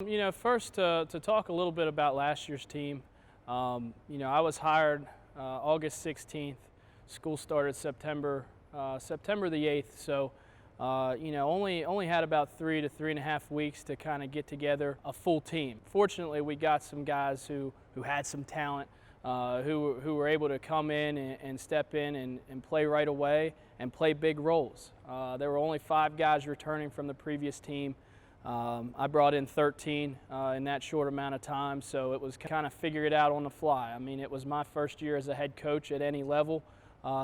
First to talk a little bit about last year's team. I was hired August 16th. School started September the 8th. So, only had about 3 to 3.5 weeks to kind of get together a full team. Fortunately, we got some guys who had some talent, who were able to come in and step in and play right away and play big roles. There were only 5 guys returning from the previous team. I brought in 13 in that short amount of time, so it was kind of figure it out on the fly. I mean, it was my first year as a head coach at any level,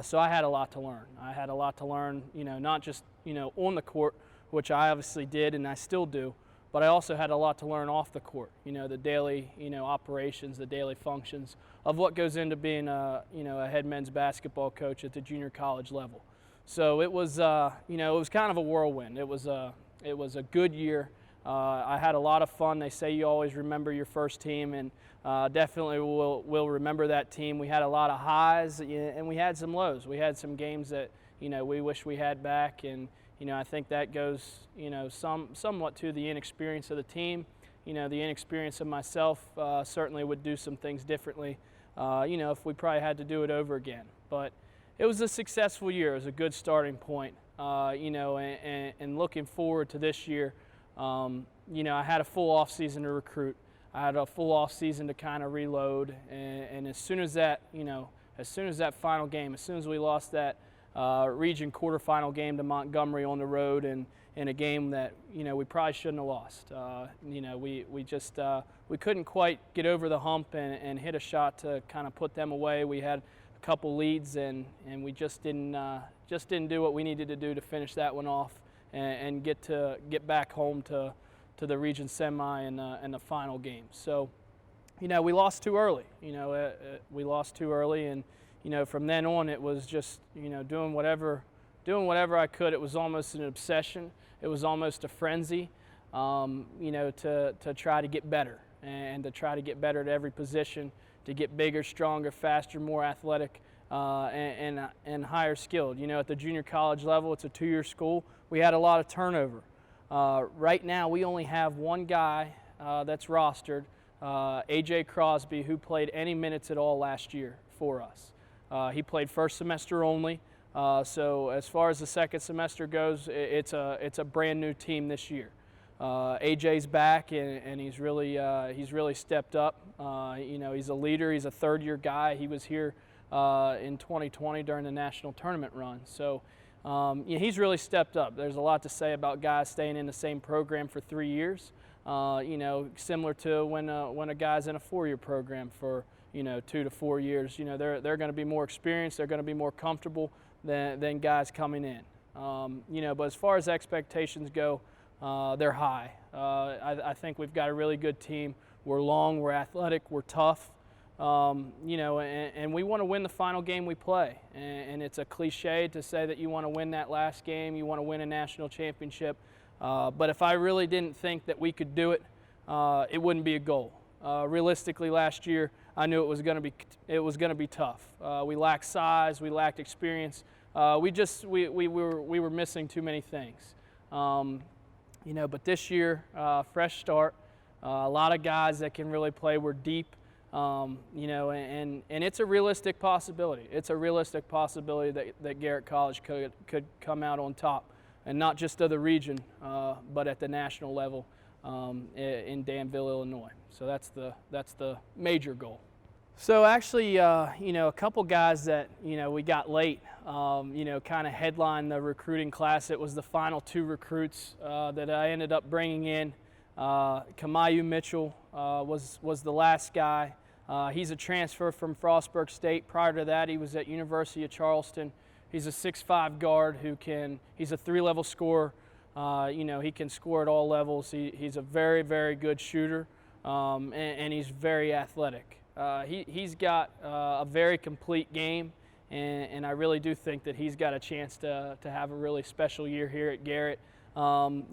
so I had a lot to learn. I had a lot to learn, not just, on the court, which I obviously did and I still do, but I also had a lot to learn off the court, the daily, operations, the daily functions of what goes into being a head men's basketball coach at the junior college level. So it was, it was kind of a whirlwind. It was a good year. I had a lot of fun. They say you always remember your first team, and definitely will remember that team. We had a lot of highs, and we had some lows. We had some games that we wish we had back, and I think that goes somewhat to the inexperience of the team. The inexperience of myself certainly would do some things differently. If we probably had to do it over again, but it was a successful year. It was a good starting point. And looking forward to this year, I had a full off season to recruit. I had a full off season to kind of reload, and as soon as that final game, as soon as we lost that region quarterfinal game to Montgomery on the road, and in a game that we probably shouldn't have lost. We couldn't quite get over the hump and hit a shot to kind of put them away. We had a couple leads, and we just didn't do what we needed to do to finish that one off and get back home to the region semi and the final game. So, we lost too early. We lost too early, and from then on it was just doing whatever I could. It was almost an obsession. It was almost a frenzy, to try to get better and to try to get better at every position, to get bigger, stronger, faster, more athletic. And higher skilled. At the junior college level, it's a 2-year school. We had a lot of turnover. Right now, we only have one guy that's rostered, A.J. Crosby, who played any minutes at all last year for us. He played first semester only. So as far as the second semester goes, it's a brand new team this year. AJ's back, and he's really stepped up. He's a leader. He's a third-year guy. He was here in 2020 during the national tournament run. So he's really stepped up. There's a lot to say about guys staying in the same program for 3 years, similar to when a guy's in a 4-year program for 2 to 4 years. They're going to be more experienced. They're going to be more comfortable than guys coming in. But as far as expectations go, they're high. I think we've got a really good team. We're long, we're athletic, we're tough. And we want to win the final game we play. And it's a cliche to say that you want to win that last game, you want to win a national championship. But if I really didn't think that we could do it, it wouldn't be a goal. Realistically, last year, I knew it was going to be tough. We lacked size, we lacked experience. We were missing too many things. But this year, fresh start, a lot of guys that can really play. We're deep. And it's a realistic possibility. It's a realistic possibility that Garrett College could come out on top, and not just of the region, but at the national level in Danville, Illinois. So that's the major goal. So actually, a couple guys that we got late, kind of headlined the recruiting class. It was the final 2 recruits that I ended up bringing in. Kamayu Mitchell was the last guy. He's a transfer from Frostburg State. Prior to that, he was at University of Charleston. He's a 6'5" guard he's a 3-level scorer. He can score at all levels. He's a very, very good shooter, and he's very athletic. He's got a very complete game, and I really do think that he's got a chance to have a really special year here at Garrett. And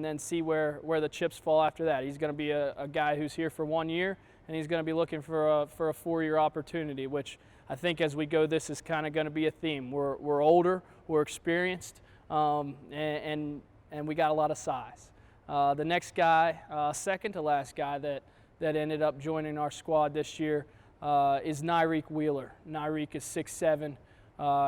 then see where the chips fall after that. He's going to be a guy who's here for 1 year, and he's going to be looking for a 4-year opportunity, which I think as we go, this is kind of going to be a theme. We're older, we're experienced, and we got a lot of size. The next guy, second to last guy that ended up joining our squad this year is Nyreek Wheeler. Nyreek is 6'7".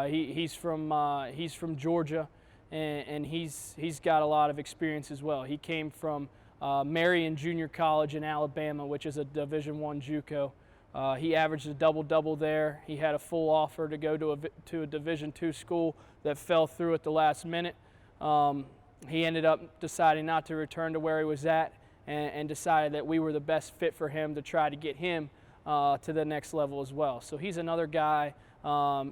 He's from Georgia, and he's got a lot of experience as well. He came from Marion Junior College in Alabama, which is a Division I JUCO. He averaged a double-double there. He had a full offer to go to a Division II school that fell through at the last minute. He ended up deciding not to return to where he was at, and decided that we were the best fit for him to try to get him to the next level as well. So he's another guy.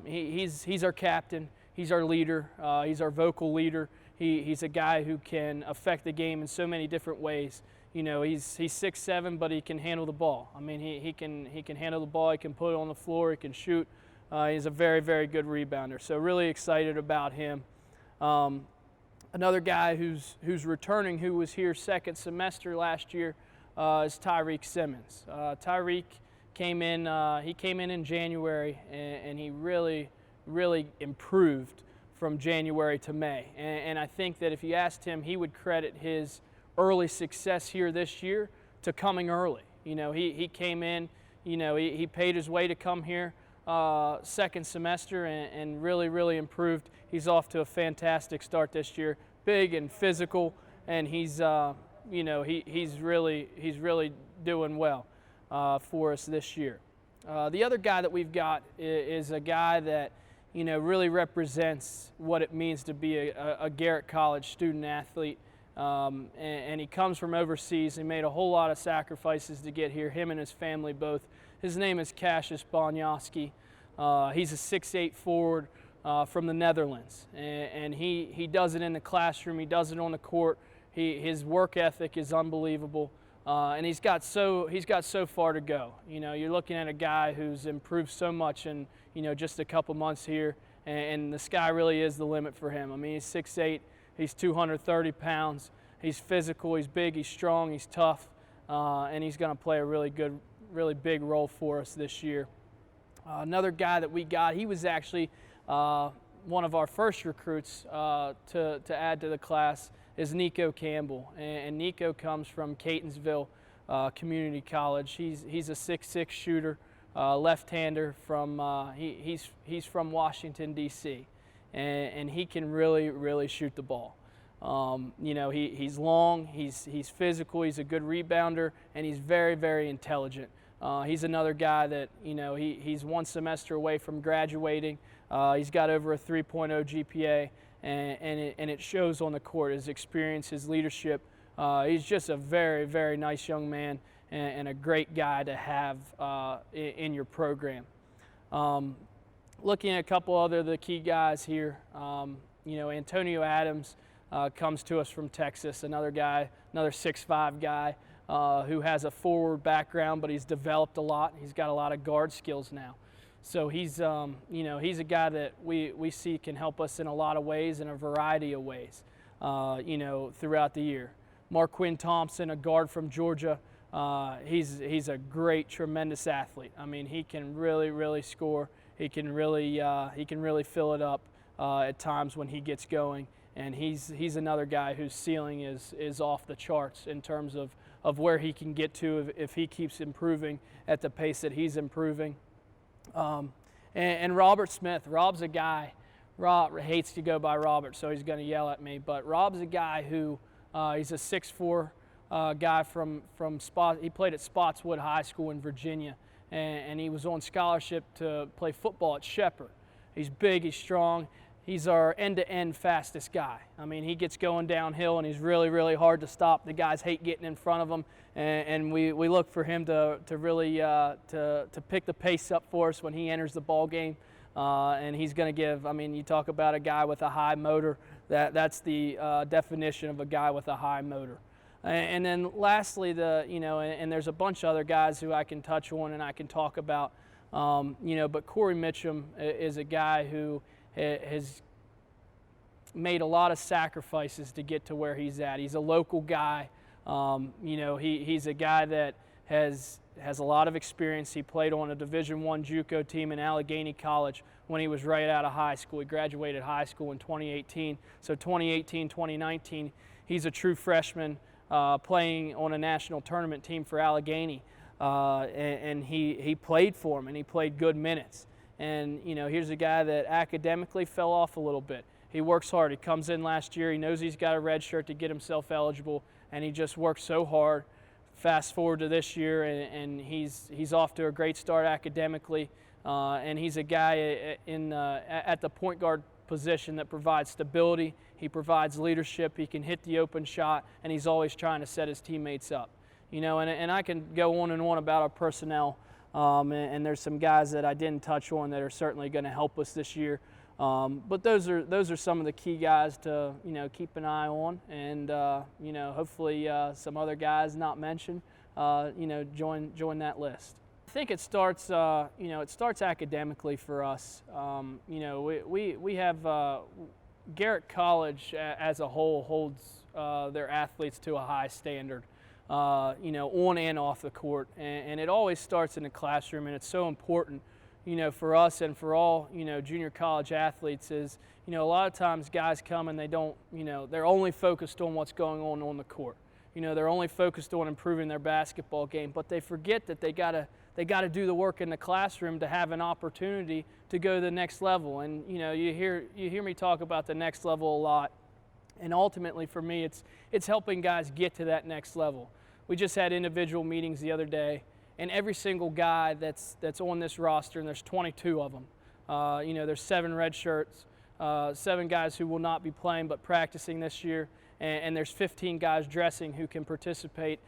He's our captain. He's our leader. He's our vocal leader. He's a guy who can affect the game in so many different ways. You know, he's 6'7", but he can handle the ball. I mean, he can handle the ball. He can put it on the floor. He can shoot. He's a very, very good rebounder. So really excited about him. Another guy who's returning, who was here second semester last year, is Tyreek Simmons. Tyreek came in January, and he really improved from January to May. And I think that if you asked him, he would credit his early success here this year to coming early. You know, he came in, you know, he paid his way to come here second semester, and really improved. He's off to a fantastic start this year. Big and physical, and he's you know, he's really doing well for us this year. The other guy that we've got is a guy that, you know, really represents what it means to be a Garrett College student athlete, and he comes from overseas. He made a whole lot of sacrifices to get here, him and his family both. His name is Cassius Bonjowski. He's a 6'8" forward from the Netherlands, and he does it in the classroom. He does it on the court. His work ethic is unbelievable, and he's got so far to go. You know, you're looking at a guy who's improved so much in, you know, just a couple months here, and the sky really is the limit for him. I mean, he's 6'8", he's 230 pounds, he's physical, he's big, he's strong, he's tough, and he's going to play a really big role for us this year. Another guy that we got, he was actually one of our first recruits to add to the class, is Nico Campbell, and Nico comes from Catonsville Community College. He's a 6'6" shooter, left-hander from he's from Washington D.C., and he can really shoot the ball. You know, he's long, he's physical, he's a good rebounder, and he's very intelligent. He's another guy that, you know, he's one semester away from graduating. He's got over a 3.0 GPA, and it shows on the court. His experience, his leadership. He's just a very nice young man, and a great guy to have in your program. Looking at a couple other the key guys here, you know, Antonio Adams comes to us from Texas, another guy, another 6'5" guy. Who has a forward background, but he's developed a lot. He's got a lot of guard skills now. So he's, you know, he's a guy that we see can help us in a lot of ways, in a variety of ways, you know, throughout the year. Marquin Thompson, a guard from Georgia, he's a great, tremendous athlete. I mean, he can really score. He can really fill it up at times when he gets going. And he's another guy whose ceiling is off the charts in terms of where he can get to if he keeps improving at the pace that he's improving. And Robert Smith. Rob's a guy, Rob hates to go by Robert, so he's going to yell at me, but Rob's a guy who, he's a 6'4" guy from he played at Spotswood High School in Virginia, and he was on scholarship to play football at Shepherd. He's big, he's strong. He's our end-to-end fastest guy. I mean, he gets going downhill, and he's really hard to stop. The guys hate getting in front of him, and we look for him to really to pick the pace up for us when he enters the ball game. And he's going to give. I mean, you talk about a guy with a high motor. That's the definition of a guy with a high motor. And then lastly, you know, and there's a bunch of other guys who I can touch on and I can talk about. You know, but Corey Mitchum is a guy who has made a lot of sacrifices to get to where he's at. He's a local guy. You know, he's a guy that has a lot of experience. He played on a Division I JUCO team in Allegheny College when he was right out of high school. He graduated high school in 2018. So 2018, 2019, he's a true freshman playing on a national tournament team for Allegheny, and he played for him, and he played good minutes. And here's a guy that academically fell off a little bit. He works hard. He comes in last year. He knows he's got a red shirt to get himself eligible, and he just works so hard. Fast forward to this year, and he's off to a great start academically, and he's a guy at the point guard position that provides stability. He provides leadership. He can hit the open shot, and he's always trying to set his teammates up. And I can go on and on about our personnel, and there's some guys that I didn't touch on that are certainly going to help us this year. But those are some of the key guys to keep an eye on, and hopefully some other guys not mentioned join that list. I think it starts academically for us. We have Garrett College as a whole holds their athletes to a high standard, on and off the court, and it always starts in the classroom, and it's so important. For us and for all, junior college athletes is, a lot of times guys come and they don't, they're only focused on what's going on the court. They're only focused on improving their basketball game, but they forget that they gotta do the work in the classroom to have an opportunity to go to the next level. And, you hear me talk about the next level a lot. And ultimately for me, it's helping guys get to that next level. We just had individual meetings the other day, and every single guy that's on this roster, and there's 22 of them, there's 7 red shirts, 7 guys who will not be playing but practicing this year, and there's 15 guys dressing who can participate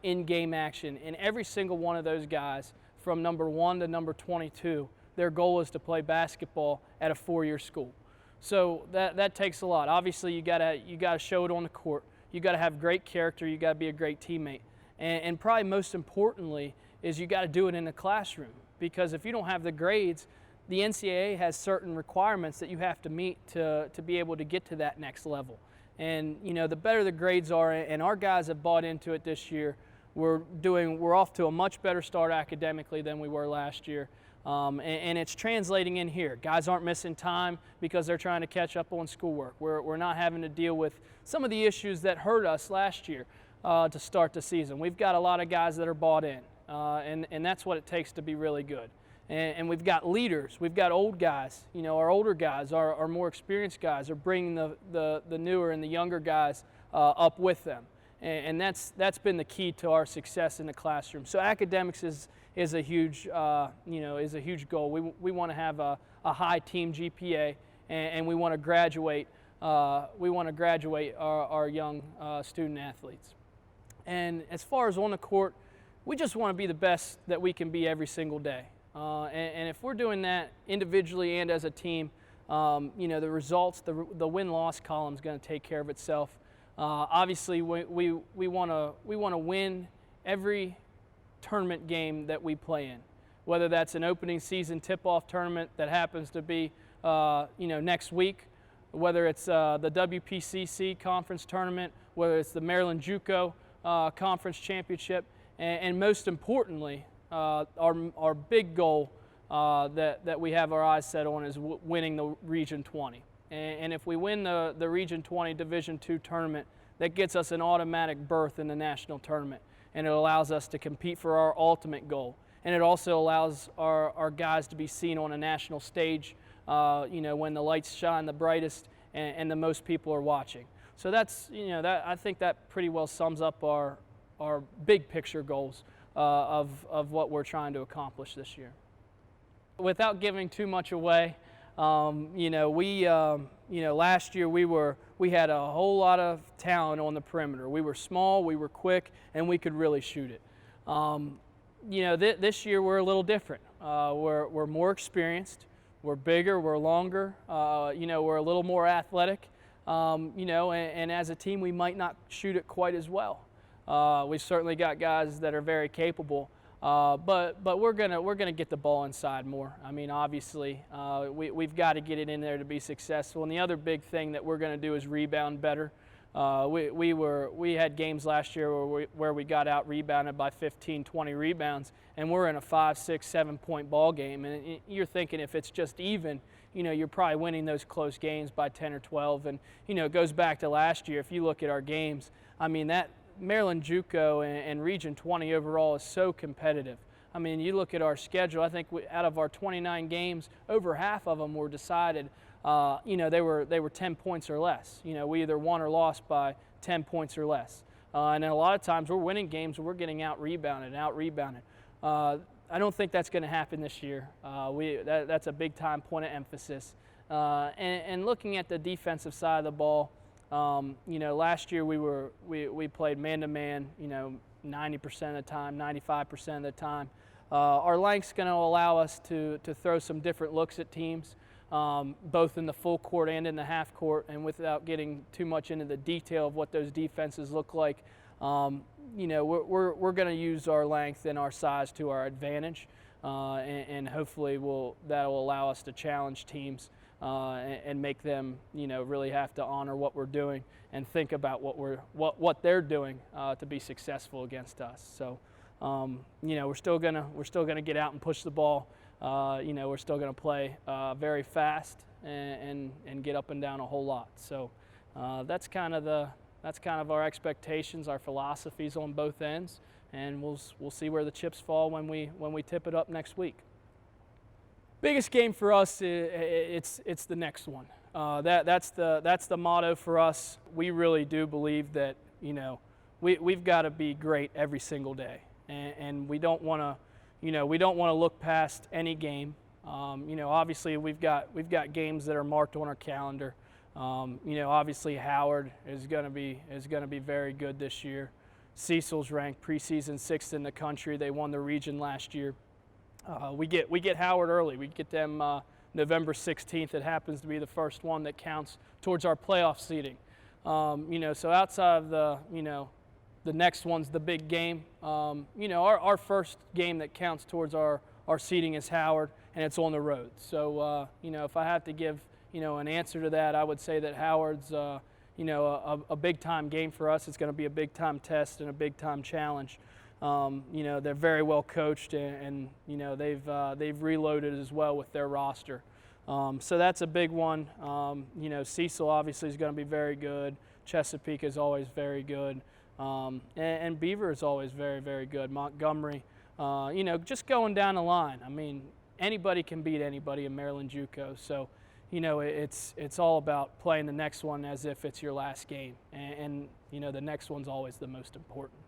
in game action. And every single one of those guys, from number 1 to number 22, their goal is to play basketball at a 4-year school. So that takes a lot. Obviously, you gotta show it on the court. You gotta have great character. You gotta be a great teammate, and probably most importantly is you got to do it in the classroom, because if you don't have the grades, the NCAA has certain requirements that you have to meet to be able to get to that next level. And the better the grades are, and our guys have bought into it this year, we're off to a much better start academically than we were last year. And it's translating in here. Guys aren't missing time because they're trying to catch up on schoolwork. We're not having to deal with some of the issues that hurt us last year to start the season. We've got a lot of guys that are bought in. And that's what it takes to be really good. And we've got leaders. We've got old guys. Our older guys, our more experienced guys are bringing the newer and the younger guys up with them. And that's been the key to our success in the classroom. So academics is a huge goal. We want to have a high team GPA, and we want to graduate. Our young student athletes. And as far as on the court, we just want to be the best that we can be every single day. And if we're doing that individually and as a team, the results, the win-loss column is going to take care of itself. Obviously, we want to win every tournament game that we play in, whether that's an opening season tip-off tournament that happens to be next week, whether it's the WPCC conference tournament, whether it's the Maryland JUCO conference championship. And most importantly, our big goal that we have our eyes set on is winning the Region 20. And if we win the Region 20 Division II tournament, that gets us an automatic berth in the national tournament. And it allows us to compete for our ultimate goal. And it also allows our guys to be seen on a national stage, when the lights shine the brightest and the most people are watching. So that's, I think that pretty well sums up our big picture goals of what we're trying to accomplish this year. Without giving too much away, last year we had a whole lot of talent on the perimeter. We were small, we were quick, and we could really shoot it. This year we're a little different. We're more experienced, we're bigger, we're longer, we're a little more athletic, and as a team we might not shoot it quite as well. We've certainly got guys that are very capable, but we're gonna get the ball inside more. I mean, obviously, we've got to get it in there to be successful. And the other big thing that we're gonna do is rebound better. We had games last year where we got out rebounded by 15, 20 rebounds, and we're in a 5, 6, 7 point ball game. And you're thinking if it's just even, you're probably winning those close games by 10 or 12. And it goes back to last year. If you look at our games, I mean Maryland JUCO and Region 20 overall is so competitive. I mean, you look at our schedule, I think out of our 29 games, over half of them were decided, they were 10 points or less. We either won or lost by 10 points or less. And then a lot of times we're winning games where we're getting out-rebounded. I don't think that's going to happen this year. That's a big-time point of emphasis. And looking at the defensive side of the ball, last year we played man-to-man, 90% of the time, 95% of the time. Our length's going to allow us to throw some different looks at teams, both in the full court and in the half court, and without getting too much into the detail of what those defenses look like, we're going to use our length and our size to our advantage, and hopefully that'll allow us to challenge teams and make them, really have to honor what we're doing and think about what they're doing to be successful against us. So, we're still gonna get out and push the ball. We're still gonna play very fast and get up and down a whole lot. So that's kind of our expectations, our philosophies on both ends, and we'll see where the chips fall when we tip it up next week. Biggest game for us, it's the next one. That's the motto for us. We really do believe that we've got to be great every single day, and we don't want to look past any game. Obviously we've got games that are marked on our calendar. Obviously Howard is going to be very good this year. Cecil's ranked preseason 6th in the country. They won the region last year. We get Howard early. We get them November 16th. It happens to be the first one that counts towards our playoff seeding. So outside of the next one's the big game. Our first game that counts towards our seeding is Howard, and it's on the road. So if I have to give an answer to that, I would say that Howard's a big time game for us. It's going to be a big time test and a big time challenge. They're very well coached, and they've reloaded as well with their roster. So that's a big one. Cecil obviously is going to be very good. Chesapeake is always very good. And Beaver is always very, very good. Montgomery, just going down the line. I mean, anybody can beat anybody in Maryland JUCO. So, it's all about playing the next one as if it's your last game. And the next one's always the most important.